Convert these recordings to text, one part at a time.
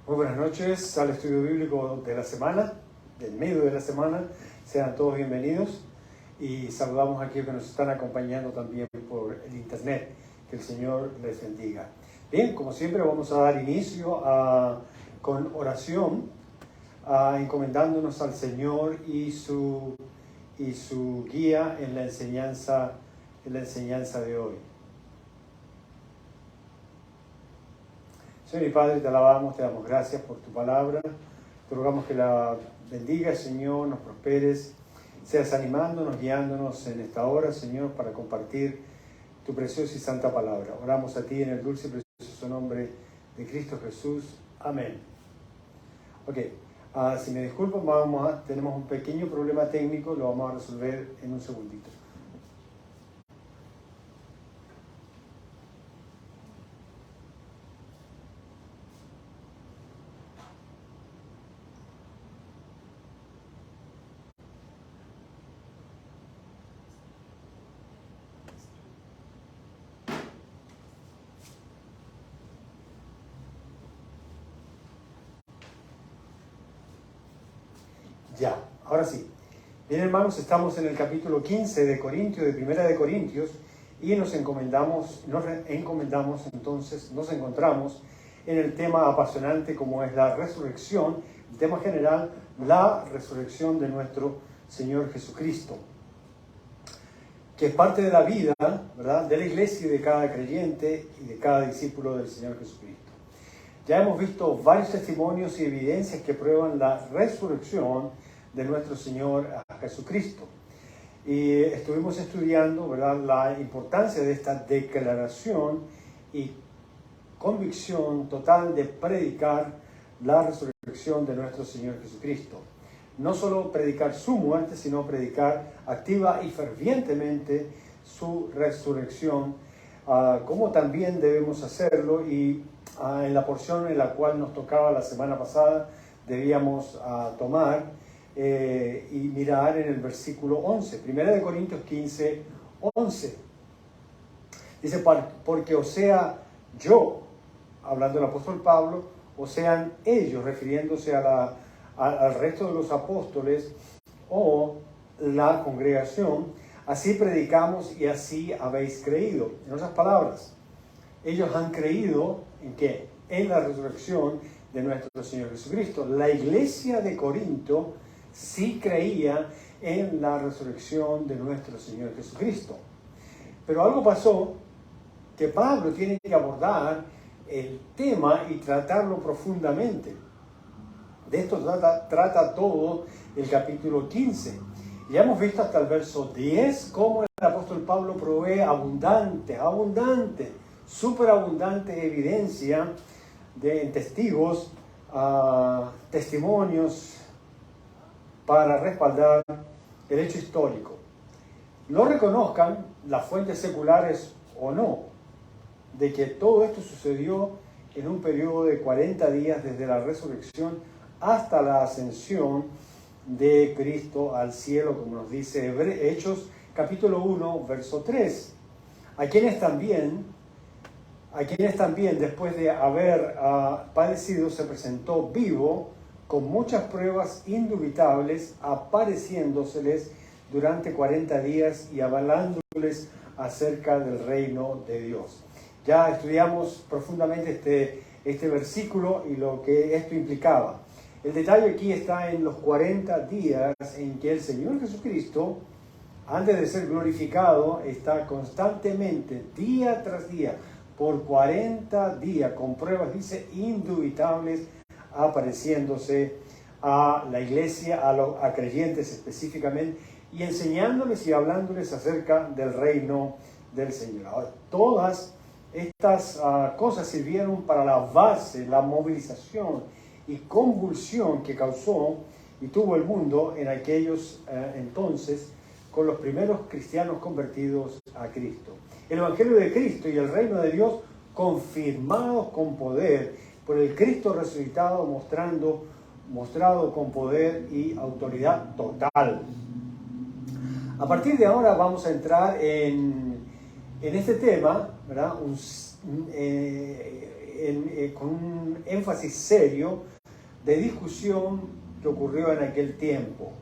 Muy buenas noches al estudio bíblico de la semana, del medio de la semana. Sean todos bienvenidos y saludamos a aquellos que nos están acompañando también por el internet. Que el Señor les bendiga. Bien, como siempre vamos a dar inicio con oración, encomendándonos al Señor y su guía en la enseñanza de hoy. Señor y Padre, te alabamos, te damos gracias por tu palabra. Te rogamos que la bendigas, Señor, nos prosperes, seas animándonos, guiándonos en esta hora, Señor, para compartir tu preciosa y santa palabra. Oramos a ti en el dulce y precioso nombre de Cristo Jesús. Amén. Ok, si me disculpan, tenemos un pequeño problema técnico, lo vamos a resolver en un segundito. Ya, ahora sí. Bien, hermanos, estamos en el capítulo 15 de Corintios, de Primera de Corintios, y nos encontramos en el tema apasionante como es la resurrección, el tema general, la resurrección de nuestro Señor Jesucristo, que es parte de la vida, ¿verdad?, de la iglesia y de cada creyente y de cada discípulo del Señor Jesucristo. Ya hemos visto varios testimonios y evidencias que prueban la resurrección de nuestro Señor Jesucristo. Y estuvimos estudiando, ¿verdad?, la importancia de esta declaración y convicción total de predicar la resurrección de nuestro Señor Jesucristo. No solo predicar su muerte, sino predicar activa y fervientemente su resurrección, como también debemos hacerlo. Y en la porción en la cual nos tocaba la semana pasada, debíamos tomar y mirar en el versículo 11, 1 Corintios 15, 11. Dice, porque o sea yo, hablando del apóstol Pablo, o sean ellos, refiriéndose al resto de los apóstoles o la congregación, así predicamos y así habéis creído. En otras palabras, ellos han creído ¿en qué? En la resurrección de nuestro Señor Jesucristo. La iglesia de Corinto sí creía en la resurrección de nuestro Señor Jesucristo. Pero algo pasó que Pablo tiene que abordar el tema y tratarlo profundamente. De esto trata todo el capítulo 15. Ya hemos visto hasta el verso 10 cómo el apóstol Pablo provee abundante, superabundante evidencia de testigos, testimonios para respaldar el hecho histórico. Lo reconozcan las fuentes seculares o no, de que todo esto sucedió en un periodo de 40 días desde la resurrección hasta la ascensión de Cristo al cielo, como nos dice Hechos capítulo 1, verso 3. A quienes también, después de haber padecido, se presentó vivo con muchas pruebas indubitables, apareciéndoseles durante 40 días y hablándoles acerca del reino de Dios. Ya estudiamos profundamente este versículo y lo que esto implicaba. El detalle aquí está en los 40 días en que el Señor Jesucristo, antes de ser glorificado, está constantemente, día tras día, por 40 días, con pruebas, dice, indubitables, apareciéndose a la iglesia, a creyentes específicamente, y enseñándoles y hablándoles acerca del reino del Señor. Ahora, todas estas cosas sirvieron para la base, la movilización y convulsión que causó y tuvo el mundo en aquellos entonces con los primeros cristianos convertidos a Cristo. El Evangelio de Cristo y el reino de Dios confirmados con poder por el Cristo resucitado, mostrado con poder y autoridad total. A partir de ahora vamos a entrar en este tema, ¿verdad? con un énfasis serio de discusión que ocurrió en aquel tiempo.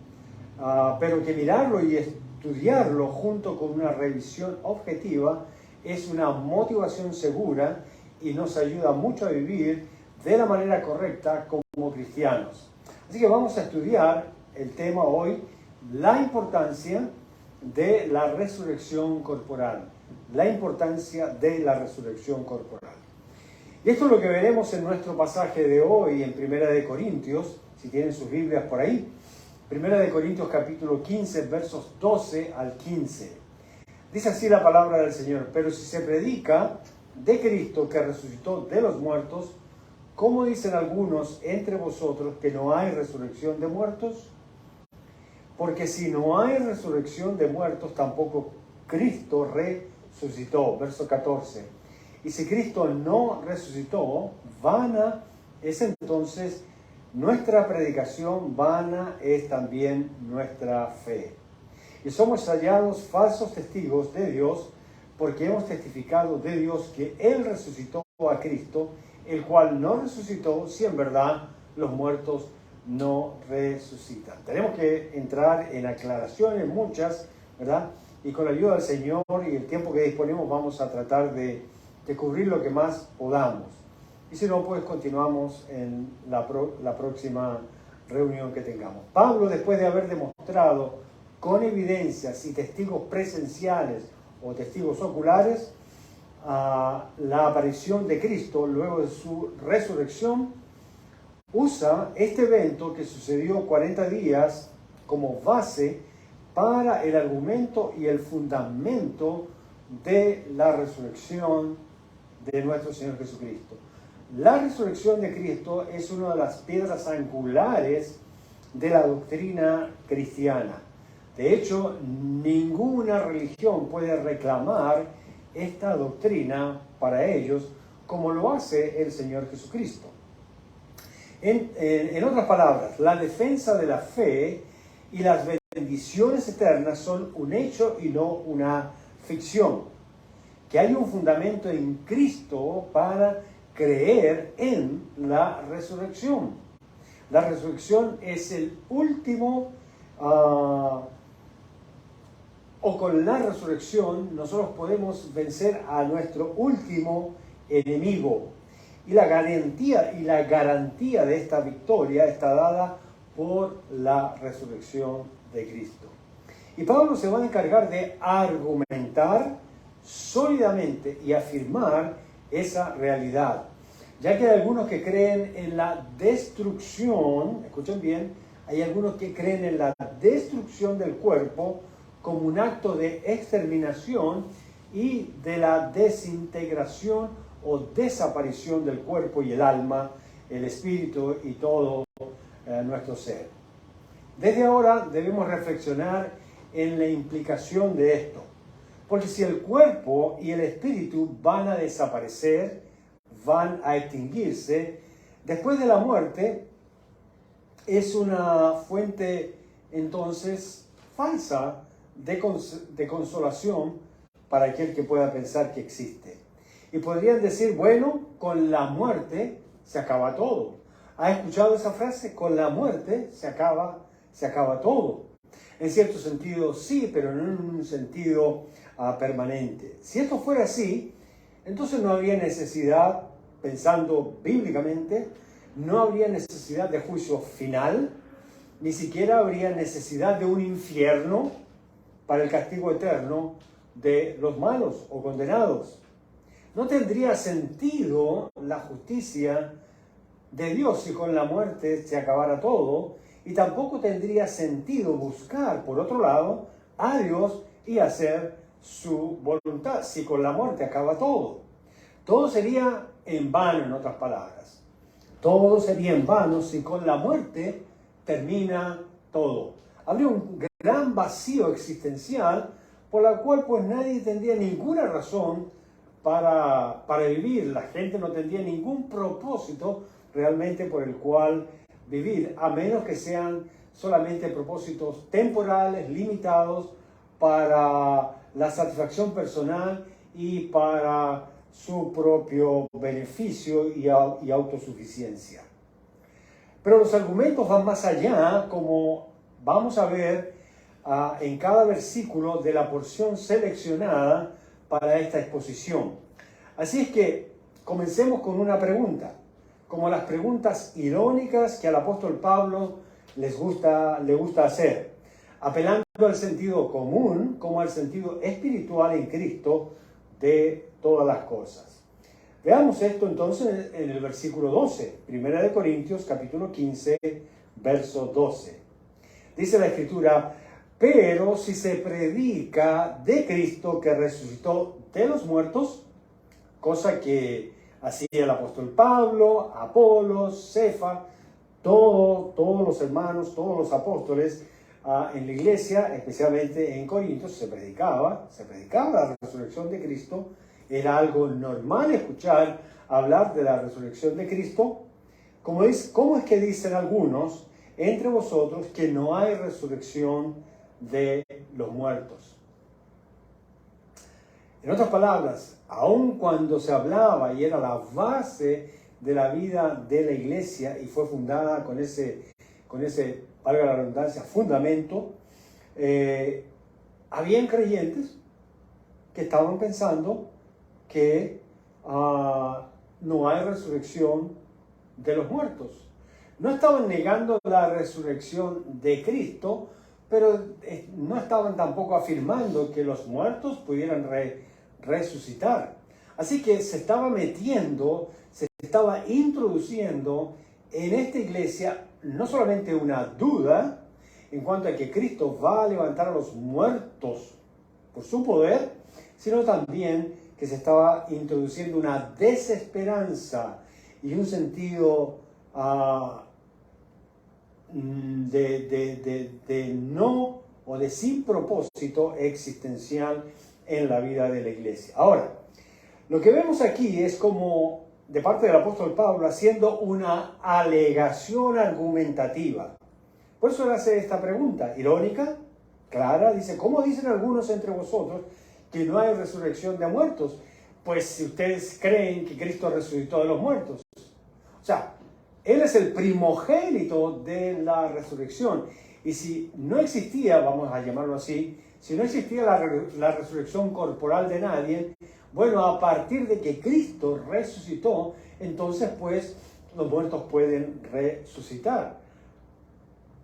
Pero que mirarlo y estudiarlo junto con una revisión objetiva es una motivación segura y nos ayuda mucho a vivir de la manera correcta como cristianos. Así que vamos a estudiar el tema hoy, la importancia de la resurrección corporal. La importancia de la resurrección corporal. Y esto es lo que veremos en nuestro pasaje de hoy en 1 Corintios, si tienen sus Biblias por ahí. 1 Corintios capítulo 15, versos 12 al 15. Dice así la palabra del Señor: pero si se predica de Cristo que resucitó de los muertos, ¿cómo dicen algunos entre vosotros que no hay resurrección de muertos? Porque si no hay resurrección de muertos, tampoco Cristo resucitó. Verso 14. Y si Cristo no resucitó, vana es entonces nuestra predicación, vana es también nuestra fe. Y somos hallados falsos testigos de Dios, porque hemos testificado de Dios que Él resucitó a Cristo, el cual no resucitó si en verdad los muertos no resucitan. Tenemos que entrar en aclaraciones muchas, ¿verdad? Y con la ayuda del Señor y el tiempo que disponemos vamos a tratar de cubrir lo que más podamos. Y si no, pues continuamos en la próxima reunión que tengamos. Pablo, después de haber demostrado con evidencias y testigos presenciales o testigos oculares la aparición de Cristo luego de su resurrección, usa este evento que sucedió 40 días como base para el argumento y el fundamento de la resurrección de nuestro Señor Jesucristo. La resurrección de Cristo es una de las piedras angulares de la doctrina cristiana. De hecho, ninguna religión puede reclamar esta doctrina para ellos como lo hace el Señor Jesucristo. En otras palabras, la defensa de la fe y las bendiciones eternas son un hecho y no una ficción. Que hay un fundamento en Cristo para creer en la resurrección. La resurrección es el último, o con la resurrección nosotros podemos vencer a nuestro último enemigo. Y la garantía de esta victoria está dada por la resurrección de Cristo. Y Pablo se va a encargar de argumentar sólidamente y afirmar esa realidad, ya que hay algunos que creen en la destrucción, escuchen bien, hay algunos que creen en la destrucción del cuerpo como un acto de exterminación y de la desintegración o desaparición del cuerpo y el alma, el espíritu y todo nuestro ser. Desde ahora debemos reflexionar en la implicación de esto, porque si el cuerpo y el espíritu van a desaparecer, van a extinguirse, después de la muerte es una fuente entonces falsa de consolación para aquel que pueda pensar que existe. Y podrían decir, bueno, con la muerte se acaba todo. ¿Has escuchado esa frase? Con la muerte se acaba todo. En cierto sentido sí, pero no en un sentido permanente. Si esto fuera así, entonces no habría necesidad, pensando bíblicamente, no habría necesidad de juicio final, ni siquiera habría necesidad de un infierno para el castigo eterno de los malos o condenados. No tendría sentido la justicia de Dios si con la muerte se acabara todo, y tampoco tendría sentido buscar, por otro lado, a Dios y hacer su voluntad si con la muerte acaba todo. Todo sería en vano, en otras palabras. Todo sería en vano si con la muerte termina todo. Habría un gran vacío existencial por la cual pues nadie tendría ninguna razón para vivir. La gente no tendría ningún propósito realmente por el cual vivir, a menos que sean solamente propósitos temporales, limitados, para la satisfacción personal y para su propio beneficio y autosuficiencia. Pero los argumentos van más allá, como vamos a ver en cada versículo de la porción seleccionada para esta exposición. Así es que comencemos con una pregunta, como las preguntas irónicas que al apóstol Pablo le gusta hacer, apelando al sentido común como al sentido espiritual en Cristo de todas las cosas. Veamos esto entonces en el versículo 12, 1 Corintios capítulo 15, verso 12. Dice la Escritura: pero si se predica de Cristo que resucitó de los muertos, cosa que hacía el apóstol Pablo, Apolos, Cefa, todos los hermanos, todos los apóstoles en la iglesia, especialmente en Corintios, se predicaba la resurrección de Cristo. Era algo normal escuchar hablar de la resurrección de Cristo. ¿Cómo es que dicen algunos entre vosotros que no hay resurrección de los muertos? En otras palabras, aun cuando se hablaba y era la base de la vida de la iglesia y fue fundada con ese, valga la redundancia, fundamento, habían creyentes que estaban pensando que no hay resurrección de los muertos. No estaban negando la resurrección de Cristo, pero no estaban tampoco afirmando que los muertos pudieran resucitar. Así que se estaba introduciendo en esta iglesia no solamente una duda en cuanto a que Cristo va a levantar a los muertos por su poder, sino también que se estaba introduciendo una desesperanza y un sentido de no o de sin propósito existencial en la vida de la iglesia. Ahora, lo que vemos aquí es como de parte del apóstol Pablo haciendo una alegación argumentativa. Por eso le hace esta pregunta irónica, clara, dice: ¿cómo dicen algunos entre vosotros que no hay resurrección de muertos? Pues si ustedes creen que Cristo resucitó de los muertos. O sea, Él es el primogénito de la resurrección. Y si no existía, vamos a llamarlo así, si no existía la resurrección corporal de nadie, bueno, a partir de que Cristo resucitó, entonces pues los muertos pueden resucitar.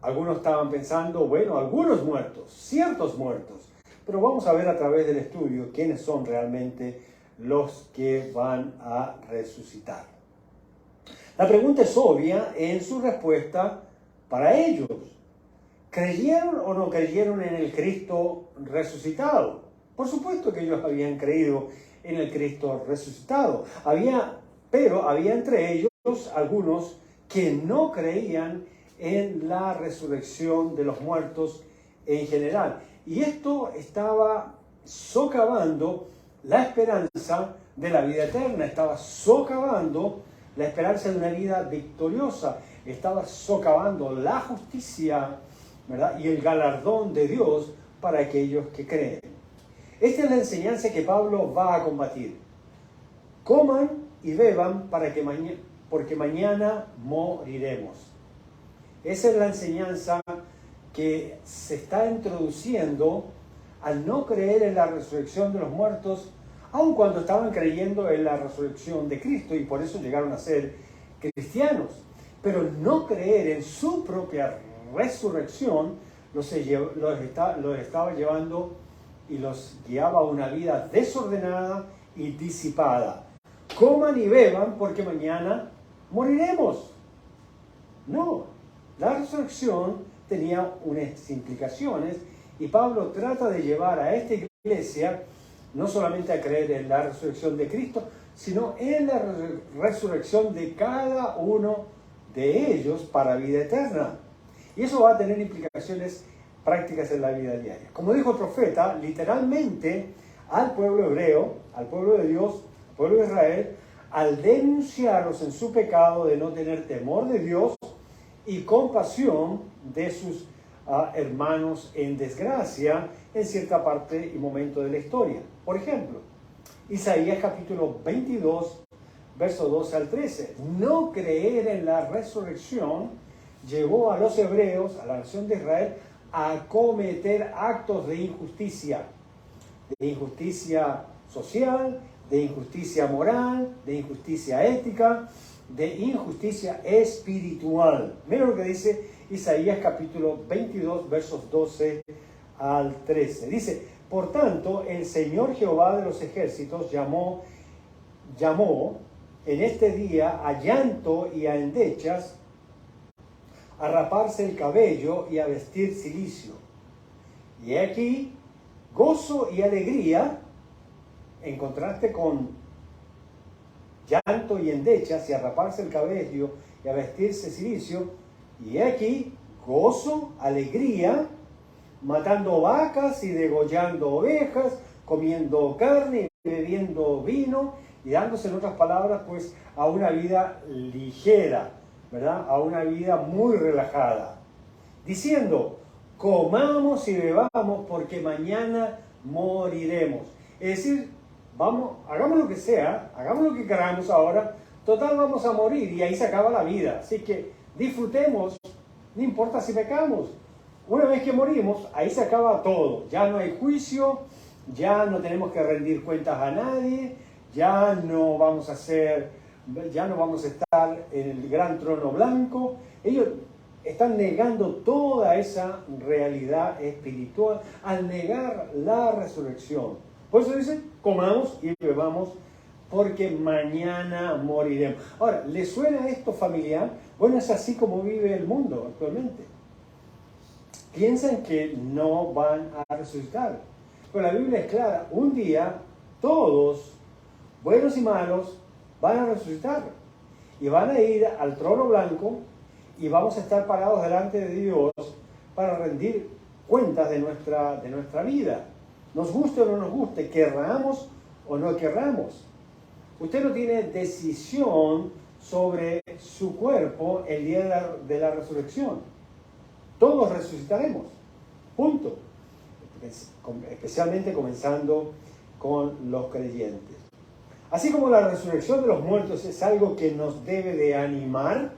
Algunos estaban pensando, bueno, algunos muertos, ciertos muertos. Pero vamos a ver a través del estudio quiénes son realmente los que van a resucitar. La pregunta es obvia en su respuesta para ellos. ¿Creyeron o no creyeron en el Cristo resucitado? Por supuesto que ellos habían creído en el Cristo resucitado. Pero había entre ellos algunos que no creían en la resurrección de los muertos en general. Y esto estaba socavando la esperanza de la vida eterna, estaba socavando la esperanza de una vida victoriosa, estaba socavando la justicia, ¿verdad?, y el galardón de Dios para aquellos que creen. Esta es la enseñanza que Pablo va a combatir. Coman y beban porque mañana moriremos. Esa es la enseñanza que se está introduciendo al no creer en la resurrección de los muertos, aun cuando estaban creyendo en la resurrección de Cristo y por eso llegaron a ser cristianos. Pero no creer en su propia resurrección los estaba llevando y los guiaba a una vida desordenada y disipada. Coman y beban porque mañana moriremos. No, la resurrección tenía unas implicaciones y Pablo trata de llevar a esta iglesia no solamente a creer en la resurrección de Cristo, sino en la resurrección de cada uno de ellos para vida eterna. Y eso va a tener implicaciones prácticas en la vida diaria. Como dijo el profeta, literalmente al pueblo hebreo, al pueblo de Dios, al pueblo de Israel, al denunciarlos en su pecado de no tener temor de Dios y compasión de sus hermanos en desgracia en cierta parte y momento de la historia. Por ejemplo, Isaías capítulo 22, versos 12 al 13. No creer en la resurrección llevó a los hebreos, a la nación de Israel, a cometer actos de injusticia social, de injusticia moral, de injusticia ética, de injusticia espiritual. Mira lo que dice Isaías capítulo 22, versos 12 al 13. Dice, por tanto, el Señor Jehová de los ejércitos llamó en este día a llanto y a endechas, a raparse el cabello y a vestir cilicio. Y aquí, gozo y alegría, en contraste con llanto y endechas y a raparse el cabello y a vestirse cilicio. Y aquí, gozo, alegría, matando vacas y degollando ovejas, comiendo carne y bebiendo vino, y dándose, en otras palabras, pues a una vida ligera, ¿verdad? A una vida muy relajada. Diciendo, comamos y bebamos porque mañana moriremos. Es decir, hagamos lo que sea, hagamos lo que queramos ahora, total vamos a morir y ahí se acaba la vida. Así que disfrutemos, no importa si pecamos. Una vez que morimos, ahí se acaba todo. Ya no hay juicio, ya no tenemos que rendir cuentas a nadie, ya no vamos a estar en el gran trono blanco. Ellos están negando toda esa realidad espiritual al negar la resurrección. Por eso dice, comamos y bebamos porque mañana moriremos. Ahora, ¿les suena esto familiar? Bueno, es así como vive el mundo actualmente. Piensan que no van a resucitar. Pero la Biblia es clara, un día todos, buenos y malos, van a resucitar. Y van a ir al trono blanco y vamos a estar parados delante de Dios para rendir cuentas de nuestra vida. Nos guste o no nos guste, querramos o no querramos. Usted no tiene decisión sobre su cuerpo el día de la resurrección. Todos resucitaremos. Punto. Especialmente comenzando con los creyentes. Así como la resurrección de los muertos es algo que nos debe de animar,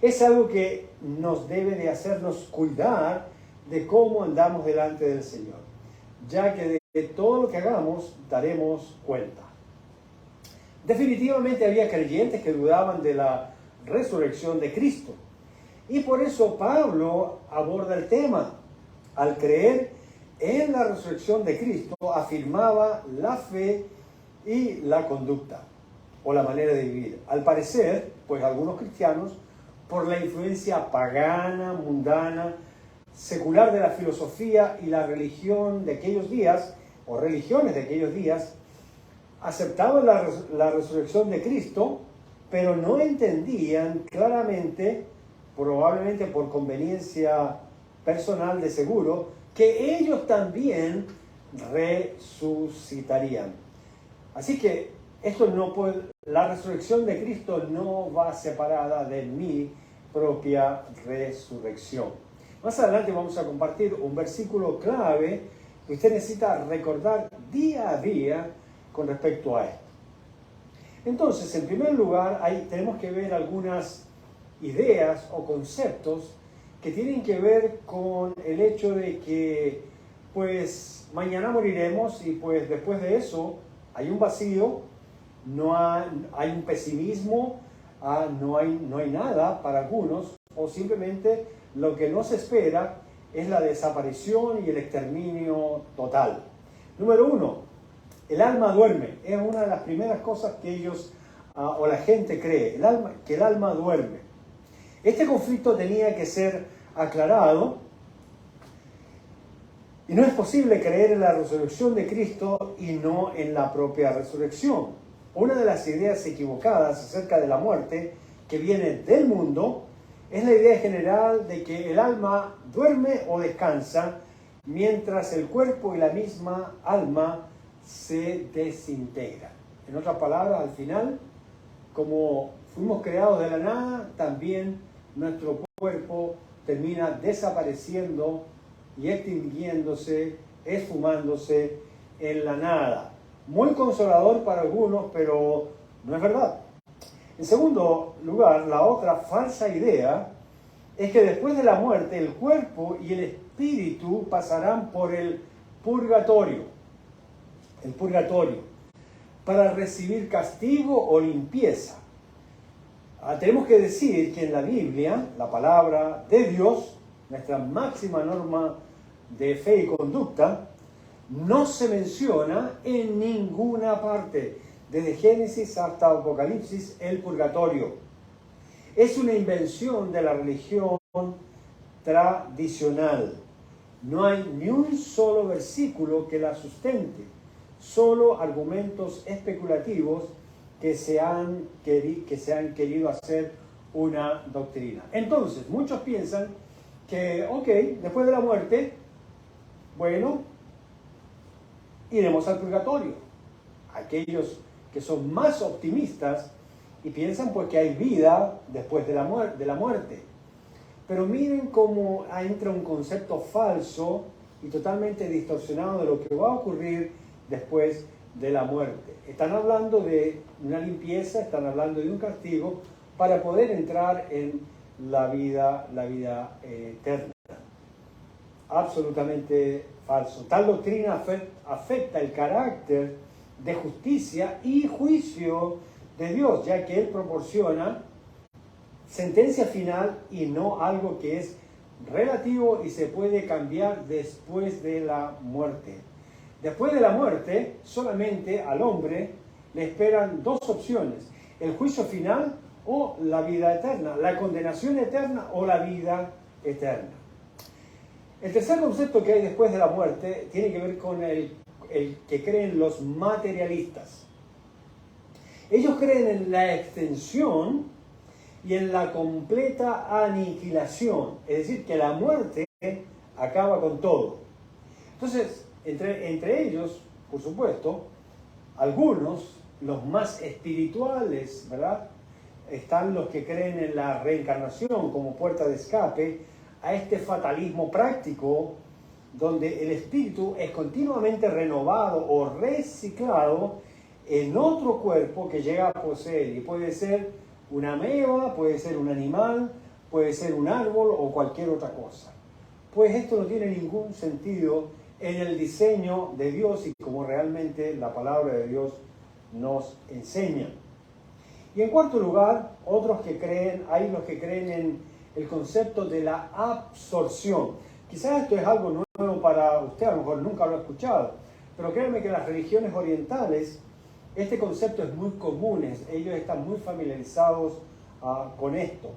es algo que nos debe de hacernos cuidar de cómo andamos delante del Señor, ya que de todo lo que hagamos daremos cuenta. Definitivamente había creyentes que dudaban de la resurrección de Cristo, y por eso Pablo aborda el tema. Al creer en la resurrección de Cristo, afirmaba la fe y la conducta, o la manera de vivir. Al parecer, pues algunos cristianos, por la influencia pagana, mundana, secular de la filosofía y la religión de aquellos días, o religiones de aquellos días, aceptaban la resurrección de Cristo, pero no entendían claramente, probablemente por conveniencia personal de seguro, que ellos también resucitarían. Así que la resurrección de Cristo no va separada de mi propia resurrección. Más adelante vamos a compartir un versículo clave que usted necesita recordar día a día con respecto a esto. Entonces, en primer lugar, tenemos que ver algunas ideas o conceptos que tienen que ver con el hecho de que, pues, mañana moriremos y pues después de eso hay un vacío, hay un pesimismo, no hay nada para algunos, o simplemente lo que nos espera es la desaparición y el exterminio total. Número 1, el alma duerme. Es una de las primeras cosas que ellos o la gente cree, que el alma duerme. Este conflicto tenía que ser aclarado y no es posible creer en la resurrección de Cristo y no en la propia resurrección. Una de las ideas equivocadas acerca de la muerte que viene del mundo es la idea general de que el alma duerme o descansa mientras el cuerpo y la misma alma se desintegran. En otras palabras, al final, como fuimos creados de la nada, también nuestro cuerpo termina desapareciendo y extinguiéndose, esfumándose en la nada. muy consolador para algunos, pero no es verdad. En segundo lugar, la otra falsa idea es que después de la muerte el cuerpo y el espíritu pasarán por el purgatorio, para recibir castigo o limpieza. Tenemos que decir que en la Biblia, la palabra de Dios, nuestra máxima norma de fe y conducta, no se menciona en ninguna parte, desde Génesis hasta Apocalipsis, el purgatorio. Es una invención de la religión tradicional. No hay ni un solo versículo que la sustente, solo argumentos especulativos que se han querido hacer una doctrina. Entonces, muchos piensan que, después de la muerte, bueno, iremos al purgatorio. Aquellos que son más optimistas y piensan pues que hay vida después de la muerte. Pero miren cómo entra un concepto falso y totalmente distorsionado de lo que va a ocurrir después de la muerte. Están hablando de una limpieza, están hablando de un castigo para poder entrar en la vida eterna. Absolutamente falso. Tal doctrina afecta el carácter de justicia y juicio de Dios, ya que Él proporciona sentencia final y no algo que es relativo y se puede cambiar después de la muerte. Después de la muerte, solamente al hombre le esperan dos opciones: el juicio final o la vida eterna, la condenación eterna o la vida eterna. El tercer concepto que hay después de la muerte tiene que ver con el que creen los materialistas. Ellos creen en la extensión y en la completa aniquilación, es decir, que la muerte acaba con todo. Entonces, entre ellos, por supuesto, algunos, los más espirituales, ¿verdad? Están los que creen en la reencarnación como puerta de escape a este fatalismo práctico, donde el espíritu es continuamente renovado o reciclado en otro cuerpo que llega a poseer, y puede ser una ameba, puede ser un animal, puede ser un árbol o cualquier otra cosa. Pues esto no tiene ningún sentido en el diseño de Dios y como realmente la palabra de Dios nos enseña. Y en cuarto lugar, hay los que creen en el concepto de la absorción. Quizás esto es algo nuevo para usted, a lo mejor nunca lo ha escuchado, pero créanme que en las religiones orientales este concepto es muy común, ellos están muy familiarizados con esto.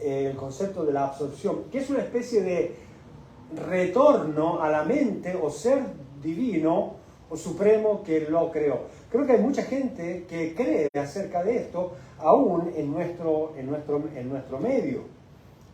El concepto de la absorción, que es una especie de retorno a la mente o ser divino o supremo que lo creó. Creo que hay mucha gente que cree acerca de esto, aún en nuestro medio,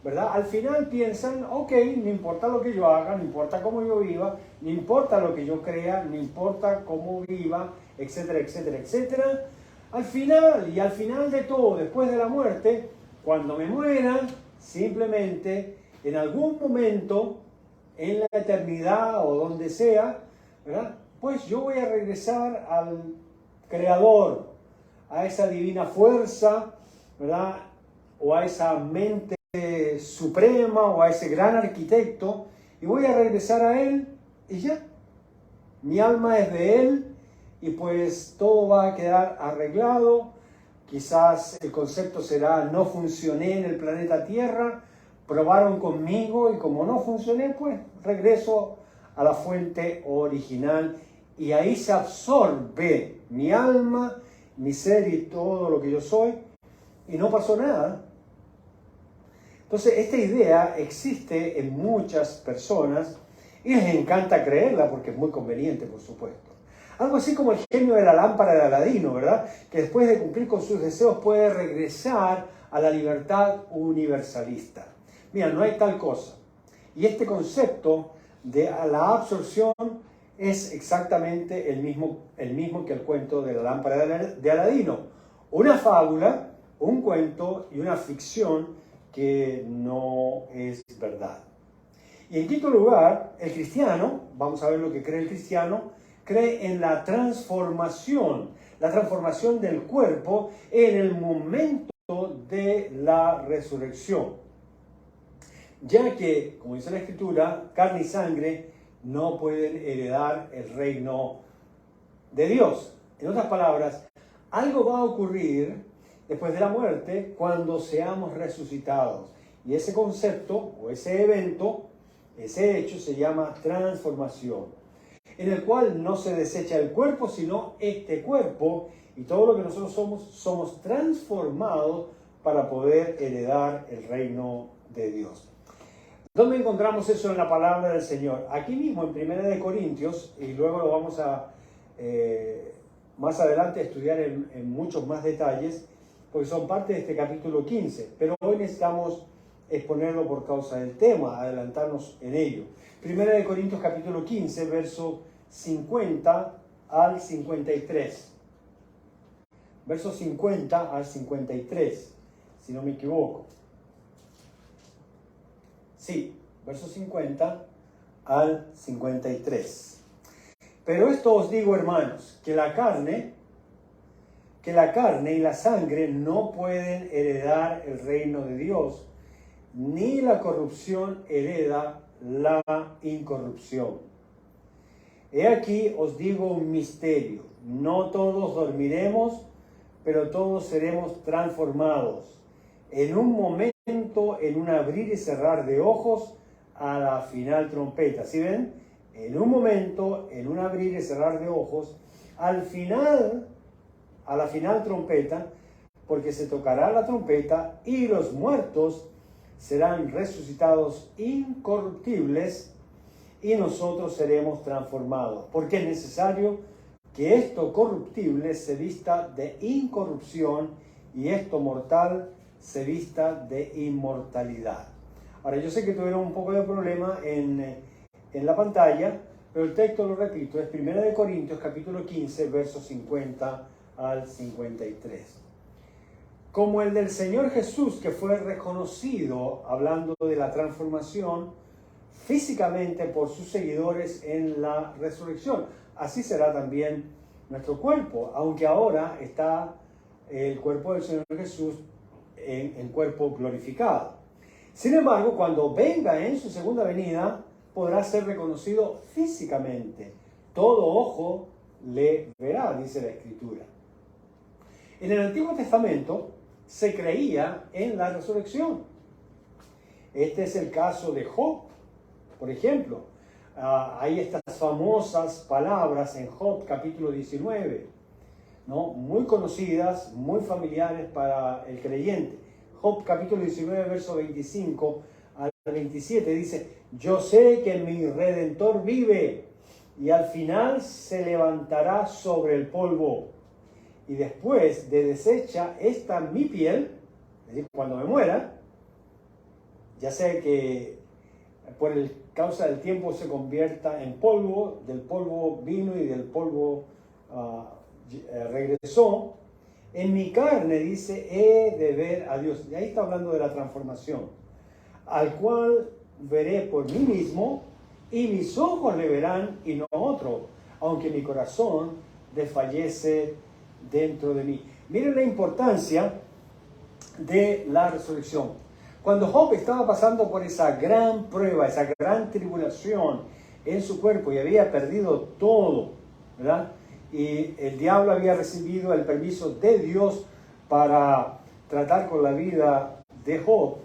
¿verdad? Al final piensan, no importa lo que yo haga, no importa cómo yo viva, no importa lo que yo crea, no importa cómo viva, etcétera, etcétera, etcétera. Al final de todo, después de la muerte, cuando me muera, simplemente en algún momento, en la eternidad o donde sea, ¿verdad? Pues yo voy a regresar al Creador, a esa divina fuerza, ¿verdad? O a esa mente suprema o a ese gran arquitecto, y voy a regresar a Él y ya. Mi alma es de Él y pues todo va a quedar arreglado. Quizás el concepto será: no funcioné en el planeta Tierra, probaron conmigo y como no funcioné, pues regreso a la fuente original y ahí se absorbe mi alma, mi ser y todo lo que yo soy, y no pasó nada. Entonces, esta idea existe en muchas personas y les encanta creerla porque es muy conveniente, por supuesto. Algo así como el genio de la lámpara de Aladino, ¿verdad? Que después de cumplir con sus deseos puede regresar a la libertad universalista. Mira, no hay tal cosa. Y este concepto de la absorción es exactamente el mismo que el cuento de la lámpara de Aladino. Una fábula, un cuento y una ficción que no es verdad. Y en quinto lugar, el cristiano, vamos a ver lo que cree el cristiano, cree en la transformación del cuerpo en el momento de la resurrección. Ya que, como dice la Escritura, carne y sangre no pueden heredar el reino de Dios. En otras palabras, algo va a ocurrir después de la muerte cuando seamos resucitados. Y ese concepto o ese evento, ese hecho se llama transformación, en el cual no se desecha el cuerpo, sino este cuerpo y todo lo que nosotros somos transformados para poder heredar el reino de Dios. ¿Dónde encontramos eso en la palabra del Señor? Aquí mismo en 1 Corintios, y luego lo vamos a más adelante estudiar en muchos más detalles, porque son parte de este capítulo 15, pero hoy necesitamos exponerlo por causa del tema, adelantarnos en ello. 1 Corintios capítulo 15, verso 50 al 53. Verso 50 al 53, si no me equivoco. Sí, verso 50 al 53. Pero esto os digo, hermanos, que la carne y la sangre no pueden heredar el reino de Dios, ni la corrupción hereda la incorrupción. He aquí os digo un misterio: no todos dormiremos, pero todos seremos transformados en un momento, en un abrir y cerrar de ojos, a la final trompeta. ¿Sí ven? En un momento, en un abrir y cerrar de ojos, a la final trompeta, porque se tocará la trompeta y los muertos serán resucitados incorruptibles y nosotros seremos transformados. Porque es necesario que esto corruptible se vista de incorrupción y esto mortal se vista de inmortalidad. Ahora, yo sé que tuvieron un poco de problema en la pantalla, pero el texto, lo repito, es 1 Corintios capítulo 15, versos 50 al 53. Como el del Señor Jesús, que fue reconocido, hablando de la transformación, físicamente por sus seguidores en la resurrección. Así será también nuestro cuerpo, aunque ahora está el cuerpo del Señor Jesús en cuerpo glorificado. Sin embargo, cuando venga en su segunda venida, podrá ser reconocido físicamente. Todo ojo le verá, dice la Escritura. En el Antiguo Testamento se creía en la resurrección. Este es el caso de Job, por ejemplo. Hay estas famosas palabras en Job capítulo 19, ¿no? Muy conocidas, muy familiares para el creyente. Job capítulo 19, verso 25 al 27 dice: yo sé que mi Redentor vive y al final se levantará sobre el polvo. Y después de deshecha esta mi piel, es decir, cuando me muera, ya sé que por causa del tiempo se convierta en polvo, del polvo vino y del polvo regresó. En mi carne, dice, he de ver a Dios. Y ahí está hablando de la transformación. Al cual veré por mí mismo, y mis ojos le verán y no otro, aunque mi corazón desfallece dentro de mí. Miren la importancia de la resurrección. Cuando Job estaba pasando por esa gran prueba, esa gran tribulación en su cuerpo y había perdido todo, ¿verdad? Y el diablo había recibido el permiso de Dios para tratar con la vida de Job,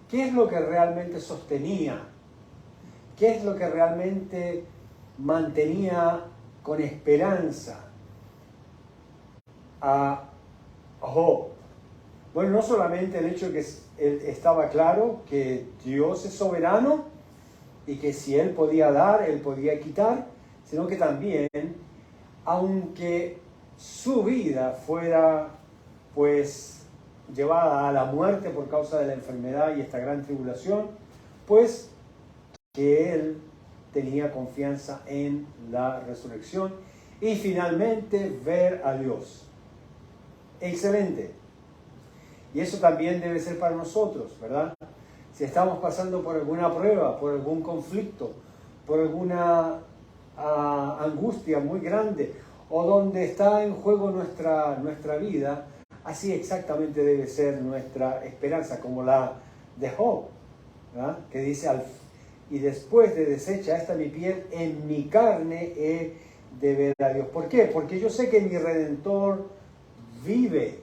¿qué es lo que realmente sostenía? ¿Qué es lo que realmente mantenía con esperanza a Job? Bueno, no solamente el hecho de que él estaba claro que Dios es soberano y que si Él podía dar, Él podía quitar, sino que también, aunque su vida fuera pues llevada a la muerte por causa de la enfermedad y esta gran tribulación, pues que Él tenía confianza en la resurrección y finalmente ver a Dios. Excelente. Y eso también debe ser para nosotros, ¿verdad? Si estamos pasando por alguna prueba, por algún conflicto, por alguna angustia muy grande o donde está en juego nuestra vida, así exactamente debe ser nuestra esperanza, como la de Job, ¿verdad? Que dice, y después de deshecha esta mi piel, en mi carne he de ver a Dios. ¿Por qué? Porque yo sé que mi Redentor vive.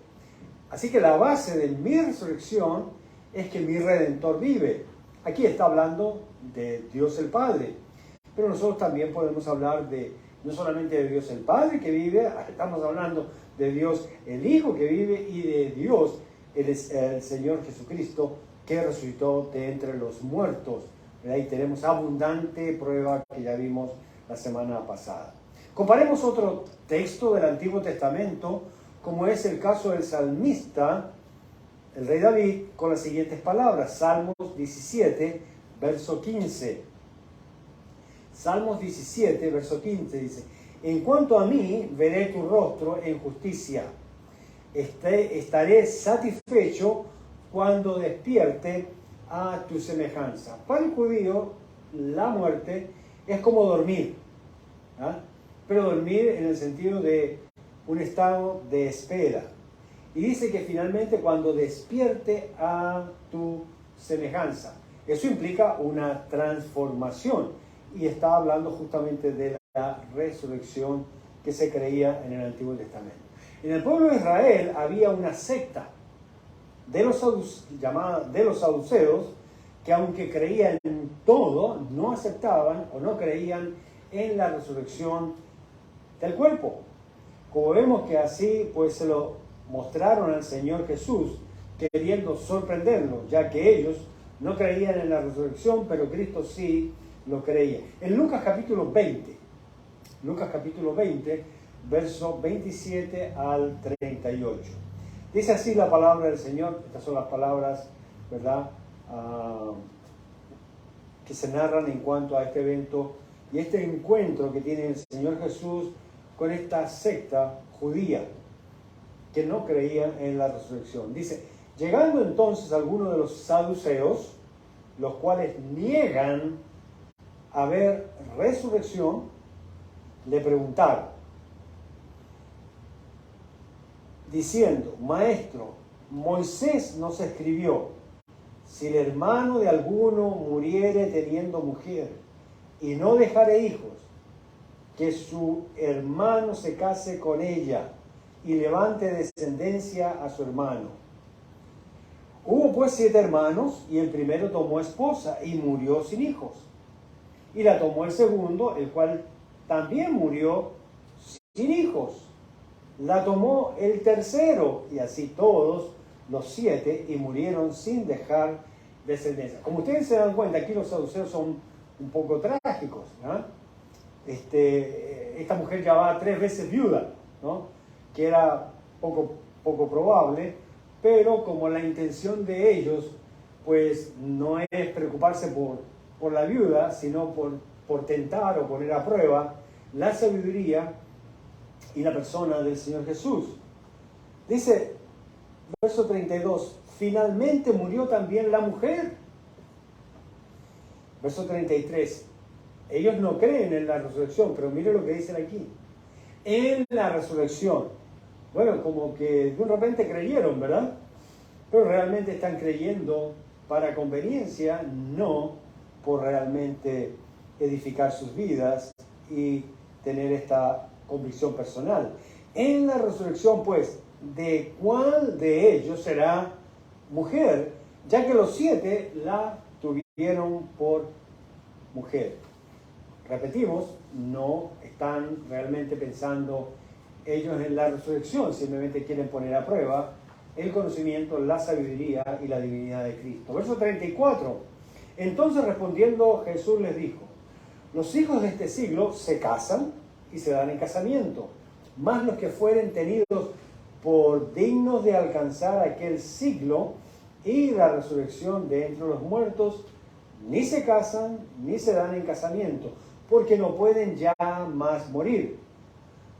Así que la base de mi resurrección es que mi Redentor vive. Aquí está hablando de Dios el Padre, pero nosotros también podemos hablar no solamente de Dios el Padre que vive, estamos hablando de Dios el Hijo que vive y de Dios el Señor Jesucristo que resucitó de entre los muertos. Ahí tenemos abundante prueba que ya vimos la semana pasada. Comparemos otro texto del Antiguo Testamento, como es el caso del salmista, el rey David, con las siguientes palabras. Salmos 17, verso 15. Salmos 17, verso 15 dice: en cuanto a mí, veré tu rostro en justicia. Estaré satisfecho cuando despierte a tu semejanza. Para el judío, la muerte es como dormir, ¿ah? Pero dormir en el sentido de un estado de espera. Y dice que finalmente cuando despierte a tu semejanza. Eso implica una transformación. Y está hablando justamente de la resurrección que se creía en el Antiguo Testamento. En el pueblo de Israel había una secta de los saduceos que, aunque creían en todo, no aceptaban o no creían en la resurrección del cuerpo. Como vemos que así pues se lo mostraron al Señor Jesús, queriendo sorprenderlo, ya que ellos no creían en la resurrección, pero Cristo sí lo creía. En Lucas capítulo 20, verso 27 al 38. Dice así la palabra del Señor. Estas son las palabras, ¿verdad?, que se narran en cuanto a este evento y este encuentro que tiene el Señor Jesús con esta secta judía que no creía en la resurrección. Dice: llegando entonces algunos de los saduceos, los cuales niegan haber resurrección, le preguntaron, diciendo: Maestro, Moisés nos escribió, si el hermano de alguno muriere teniendo mujer y no dejare hijos, que su hermano se case con ella y levante descendencia a su hermano. Hubo pues 7 hermanos, y el primero tomó esposa y murió sin hijos. Y la tomó el segundo, el cual también murió sin hijos. La tomó el tercero, y así todos los 7, y murieron sin dejar descendencia. Como ustedes se dan cuenta, aquí los saduceos son un poco trágicos, ¿no? Esta mujer ya va 3 veces viuda, ¿no?, que era poco probable, pero como la intención de ellos pues no es preocuparse por la viuda, sino por tentar o poner a prueba la sabiduría y la persona del Señor Jesús. Dice, verso 32, finalmente murió también la mujer. Verso 33, ellos no creen en la resurrección, pero mire lo que dicen aquí. En la resurrección. Bueno, como que de repente creyeron, ¿verdad? Pero realmente están creyendo para conveniencia, no por realmente edificar sus vidas y tener esta convicción personal. En la resurrección, pues, ¿de cuál de ellos será mujer? Ya que los 7 la tuvieron por mujer. Repetimos, no están realmente pensando ellos en la resurrección, simplemente quieren poner a prueba el conocimiento, la sabiduría y la divinidad de Cristo. Verso 34. Entonces respondiendo Jesús les dijo: los hijos de este siglo se casan y se dan en casamiento, mas los que fueren tenidos por dignos de alcanzar aquel siglo y la resurrección de entre los muertos, ni se casan ni se dan en casamiento, porque no pueden ya más morir,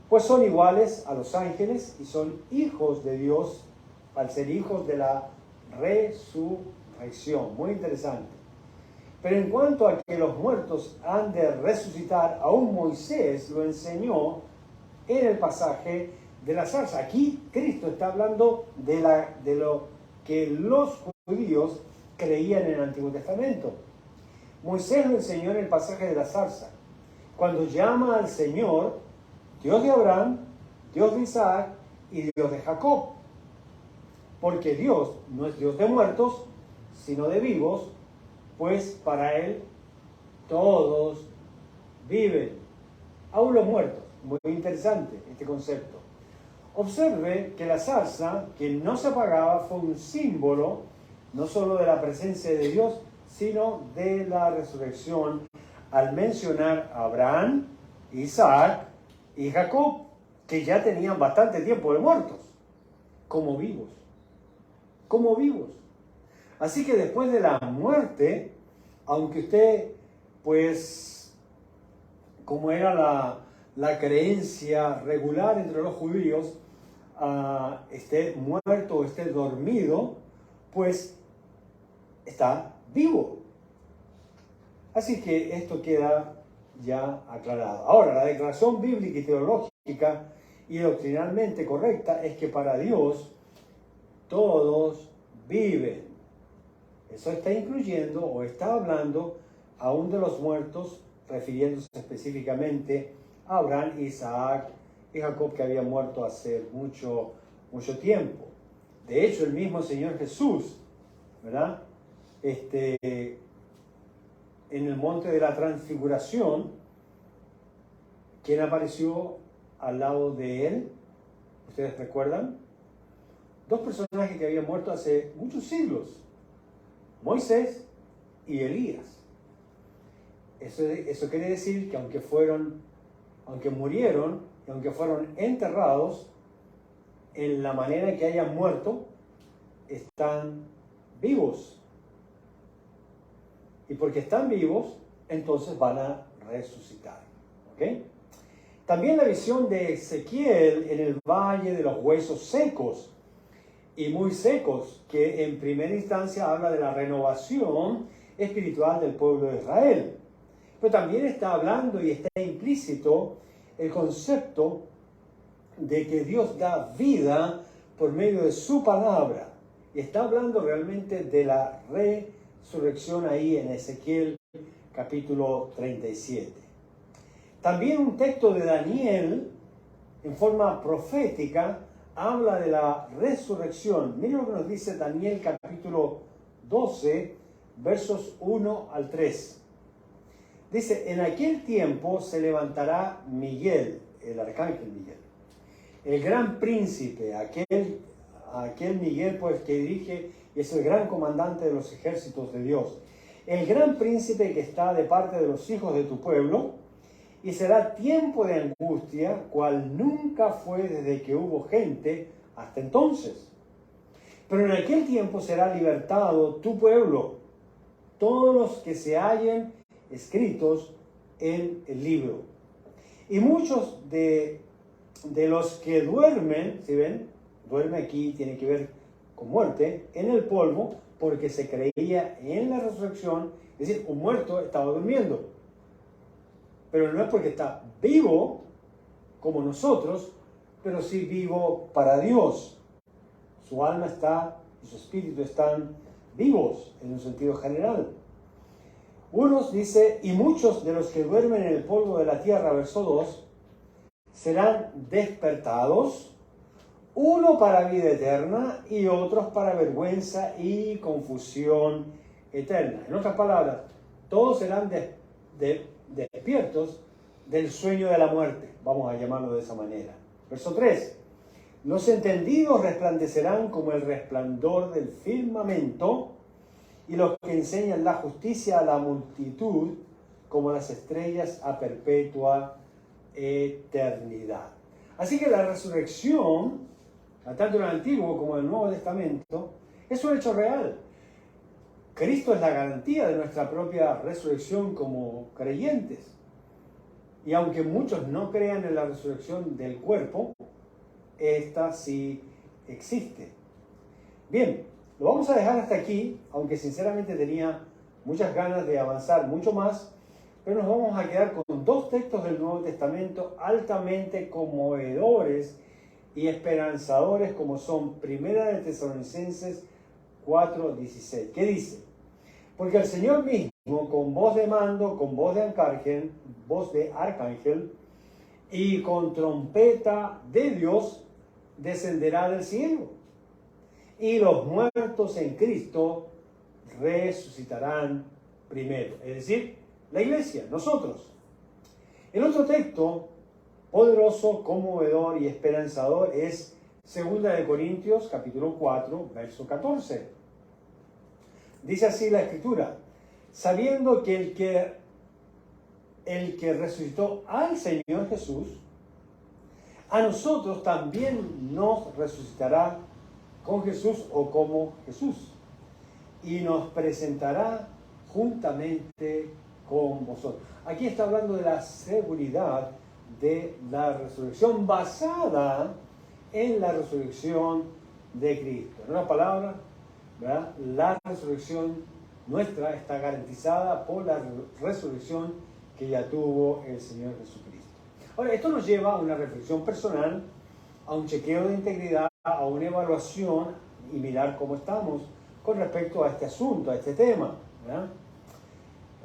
pues son iguales a los ángeles y son hijos de Dios al ser hijos de la resurrección. Muy interesante. Pero en cuanto a que los muertos han de resucitar, aún Moisés lo enseñó en el pasaje de la zarza. Aquí Cristo está hablando de lo que los judíos creían en el Antiguo Testamento. Moisés lo enseñó en el pasaje de la zarza, cuando llama al Señor Dios de Abraham, Dios de Isaac y Dios de Jacob. Porque Dios no es Dios de muertos, sino de vivos, pues para Él todos viven, aún los muertos. Muy interesante este concepto. Observe que la zarza, que no se apagaba, fue un símbolo no solo de la presencia de Dios, sino de la resurrección, al mencionar a Abraham, Isaac y Jacob, que ya tenían bastante tiempo de muertos, como vivos. Como vivos. Así que después de la muerte, aunque usted, pues, como era la creencia regular entre los judíos, esté muerto o esté dormido, pues está vivo. Así que esto queda ya aclarado. Ahora, la declaración bíblica y teológica y doctrinalmente correcta es que para Dios todos viven. Eso está incluyendo o está hablando aún de los muertos, refiriéndose específicamente a Abraham, Isaac y Jacob, que habían muerto hace mucho tiempo. De hecho, el mismo Señor Jesús, ¿verdad? En el monte de la transfiguración, ¿quién apareció al lado de él? ¿Ustedes recuerdan? Dos personajes que habían muerto hace muchos siglos, Moisés y Elías. Eso quiere decir que aunque murieron y aunque fueron enterrados, en la manera que hayan muerto, están vivos. Y porque están vivos, entonces van a resucitar. ¿Ok? También la visión de Ezequiel en el valle de los huesos secos y muy secos, que en primera instancia habla de la renovación espiritual del pueblo de Israel. Pero también está hablando y está implícito el concepto de que Dios da vida por medio de su palabra. Y está hablando realmente de la resurrección ahí en Ezequiel capítulo 37. También un texto de Daniel en forma profética habla de la resurrección. Miren lo que nos dice Daniel capítulo 12, versos 1 al 3. Dice, en aquel tiempo se levantará Miguel, el arcángel Miguel, el gran príncipe, aquel Miguel pues que dirige y es el gran comandante de los ejércitos de Dios, el gran príncipe que está de parte de los hijos de tu pueblo, y será tiempo de angustia, cual nunca fue desde que hubo gente hasta entonces. Pero en aquel tiempo será libertado tu pueblo, todos los que se hallen escritos en el libro. Y muchos de los que duermen, ¿sí ven? Duerme aquí, tiene que ver con muerte, en el polvo, porque se creía en la resurrección, es decir, un muerto estaba durmiendo. Pero no es porque está vivo, como nosotros, pero sí vivo para Dios. Su alma está y su espíritu están vivos en un sentido general. Unos dice, y muchos de los que duermen en el polvo de la tierra, verso 2, serán despertados, uno para vida eterna y otros para vergüenza y confusión eterna. En otras palabras, todos serán despiertos del sueño de la muerte, vamos a llamarlo de esa manera. Verso 3, los entendidos resplandecerán como el resplandor del firmamento, y los que enseñan la justicia a la multitud como las estrellas a perpetua eternidad. Así que la resurrección, tanto en el Antiguo como en el Nuevo Testamento, es un hecho real. Cristo es la garantía de nuestra propia resurrección como creyentes. Y aunque muchos no crean en la resurrección del cuerpo, esta sí existe. Bien, lo vamos a dejar hasta aquí, aunque sinceramente tenía muchas ganas de avanzar mucho más, pero nos vamos a quedar con dos textos del Nuevo Testamento altamente conmovedores y esperanzadores, como son Primera de Tesalonicenses 4:16. ¿Qué dice? Porque el Señor mismo, con voz de mando, con voz de arcángel y con trompeta de Dios, descenderá del cielo. Y los muertos en Cristo resucitarán primero. Es decir, la iglesia, nosotros. El otro texto poderoso, conmovedor y esperanzador es 2 de Corintios, capítulo 4, verso 14. Dice así la Escritura: sabiendo que el que resucitó al Señor Jesús, a nosotros también nos resucitará con Jesús o como Jesús, y nos presentará juntamente con vosotros. Aquí está hablando de la seguridad de la resurrección basada en la resurrección de Cristo. En una palabra, ¿verdad?, la resurrección nuestra está garantizada por la resurrección que ya tuvo el Señor Jesucristo. Ahora, esto nos lleva a una reflexión personal, a un chequeo de integridad, a una evaluación y mirar cómo estamos con respecto a este asunto, a este tema, ¿verdad?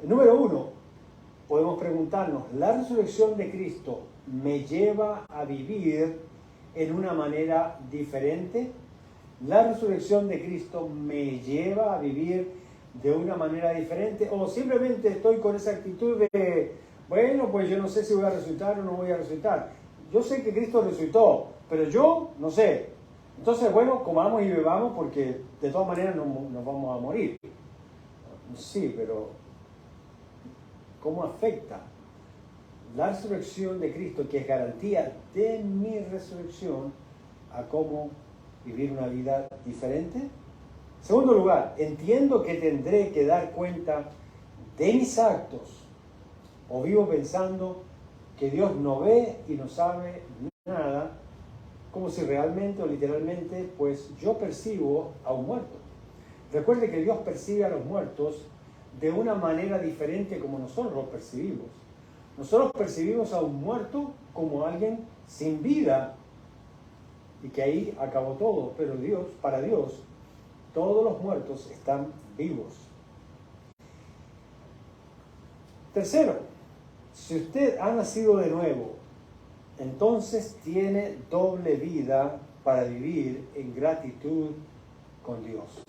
Número uno, podemos preguntarnos: ¿la resurrección de Cristo me lleva a vivir en una manera diferente? ¿La resurrección de Cristo me lleva a vivir de una manera diferente? ¿O simplemente estoy con esa actitud de, bueno, pues yo no sé si voy a resucitar o no voy a resucitar? Yo sé que Cristo resucitó, pero yo no sé. Entonces, bueno, comamos y bebamos porque de todas maneras nos vamos a morir. Sí, pero ¿cómo afecta la resurrección de Cristo, que es garantía de mi resurrección, a cómo vivir una vida diferente? Segundo lugar, entiendo que tendré que dar cuenta de mis actos, o vivo pensando que Dios no ve y no sabe nada, como si realmente o literalmente pues yo percibo a un muerto. Recuerde que Dios percibe a los muertos de una manera diferente como nosotros los percibimos. Nosotros percibimos a un muerto como alguien sin vida y que ahí acabó todo, pero para Dios, todos los muertos están vivos. Tercero, si usted ha nacido de nuevo, entonces tiene doble vida para vivir en gratitud con Dios.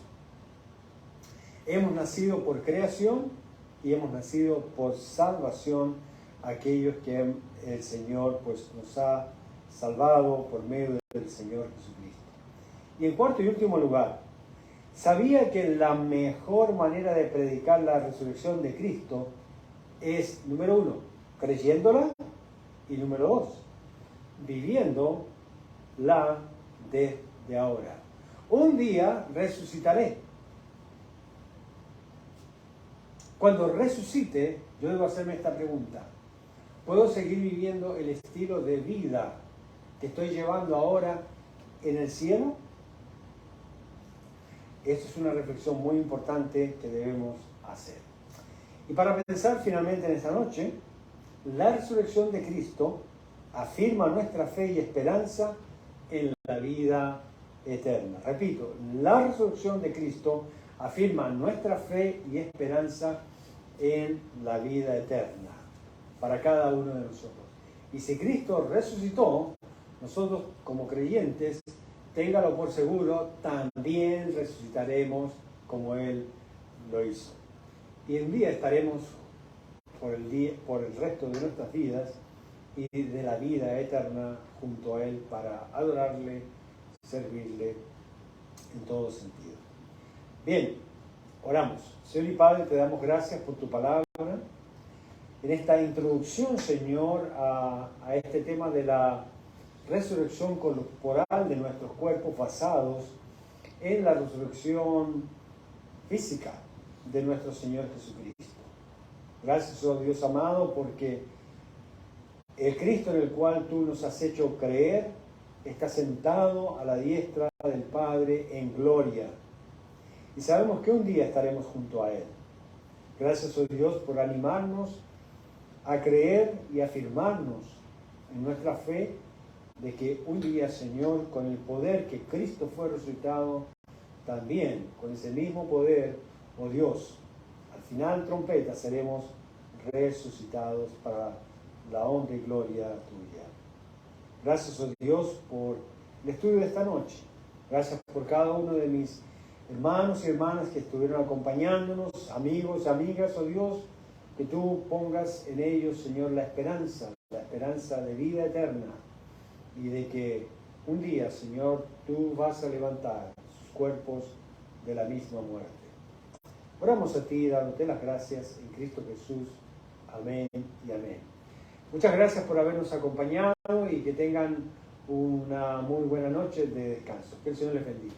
Hemos nacido por creación y hemos nacido por salvación, aquellos que el Señor pues nos ha salvado por medio del Señor Jesucristo. Y en cuarto y último lugar, ¿sabía que la mejor manera de predicar la resurrección de Cristo es, número uno, creyéndola, y número dos, viviéndola desde ahora? Un día resucitaré. Cuando resucite, yo debo hacerme esta pregunta: ¿puedo seguir viviendo el estilo de vida que estoy llevando ahora en el cielo? Esta es una reflexión muy importante que debemos hacer. Y para pensar finalmente en esta noche, la resurrección de Cristo afirma nuestra fe y esperanza en la vida eterna. Repito, la resurrección de Cristo afirma nuestra fe y esperanza en la vida eterna para cada uno de nosotros. Y si Cristo resucitó, nosotros como creyentes, téngalo por seguro, también resucitaremos como Él lo hizo. Y un día estaremos por el resto de nuestras vidas y de la vida eterna junto a Él para adorarle, servirle en todo sentido. Bien, oramos. Señor y Padre, te damos gracias por tu palabra. En esta introducción, Señor, a este tema de la resurrección corporal de nuestros cuerpos basados en la resurrección física de nuestro Señor Jesucristo. Gracias, oh Dios amado, porque el Cristo en el cual tú nos has hecho creer está sentado a la diestra del Padre en gloria. Y sabemos que un día estaremos junto a Él. Gracias, oh Dios, por animarnos a creer y afirmarnos en nuestra fe de que un día, Señor, con el poder que Cristo fue resucitado, también con ese mismo poder, oh Dios, al final trompeta seremos resucitados para la honra y gloria tuya. Gracias, oh Dios, por el estudio de esta noche. Gracias por cada uno de mis hermanos y hermanas que estuvieron acompañándonos, amigos, amigas, oh Dios, que tú pongas en ellos, Señor, la esperanza de vida eterna y de que un día, Señor, tú vas a levantar sus cuerpos de la misma muerte. Oramos a ti, dándote las gracias en Cristo Jesús. Amén y amén. Muchas gracias por habernos acompañado y que tengan una muy buena noche de descanso. Que el Señor les bendiga.